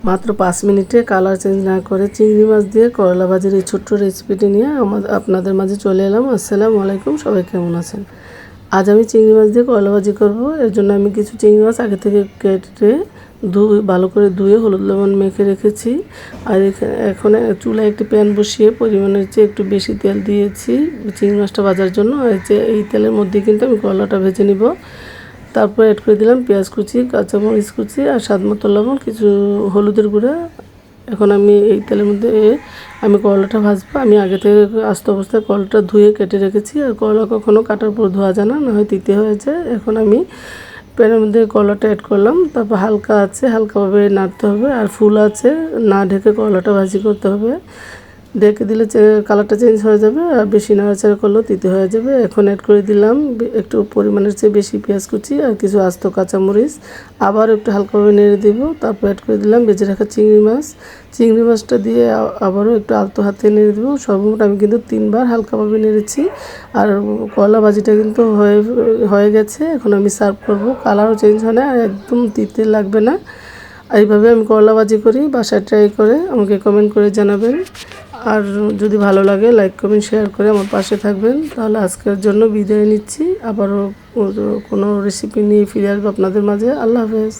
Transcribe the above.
মাত্র 5 মিনিটে colour change না করে চিংড়ি মাছ দিয়ে করলা ভাজির এই ছোট্ট রেসিপিটি নিয়ে আপনাদের মাঝে চলে এলাম। আসসালামু আলাইকুম, সবাই কেমন আছেন? আজ আমি চিংড়ি মাছ দিয়ে করলা ভাজি করব। এর জন্য আমি কিছু চিংড়ি মাছ আগে থেকে কেটে ভালো করে ধুয়ে হলুদ লবণ মেখে রেখেছি। আর এখন চুলায় একটি প্যান বসিয়ে পরিমাণের চেয়ে একটু বেশি তেল দিয়েছি চিংড়ি মাছটা ভাজার জন্য। এই তেলের মধ্যে কিন্তু আমি করলাটা ভেজে নিব। তারপর অ্যাড করে দিলাম পেঁয়াজ কুচি, কাঁচামরিচ কুচি আর স্বাদ মতো লবণ, কিছু হলুদের গুঁড়া। এখন আমি এই তেলের মধ্যে আমি করলাটা ভাজবো। আমি আগে থেকে আস্ত অবস্থায় করলাটা ধুয়ে কেটে রেখেছি। আর করলা কখনও কাটার পর ধোয়া যায় না, না হয় তিতে হয়ে যায়। এখন আমি প্যানের মধ্যে করলাটা অ্যাড করলাম। তারপর হালকাভাবে নাড়তে হবে। আর ফুল আছে না ঢেকে করলাটা ভাজি করতে হবে। ঢেকে দিলে কালারটা চেঞ্জ হয়ে যাবে, আর বেশি নাড়াচাড়া করলেও তিতে হয়ে যাবে। এখন অ্যাড করে দিলাম একটু পরিমাণের চেয়ে বেশি পেঁয়াজ কুচি আর কিছু আস্ত কাঁচামরিচ। আবার একটু হালকাভাবে নেড়ে দেব। তারপর অ্যাড করে দিলাম ভেজে রাখা চিংড়ি মাছটা দিয়ে আবারও একটু আলতো হাতে নেড়ে দেবো। সর্বমোট আমি কিন্তু 3 বার হালকাভাবে নেড়েছি। আর করলা ভাজিটা কিন্তু হয়ে গেছে। এখন আমি সার্ভ করব। কালারও চেঞ্জ হয় না, আর একদম তিতে লাগবে না। এইভাবে আমি করলা ভাজি করি, বাসায় ট্রাই করে আমাকে কমেন্ট করে জানাবেন। আর যদি ভালো লাগে লাইক কমেন্ট শেয়ার করে আমার পাশে থাকবেন। তাহলে আজকের জন্য বিদায় নিচ্ছি। আবারও কোনো রেসিপি নিয়ে ফিরে আসবো আপনাদের মাঝে। আল্লাহ হাফেজ।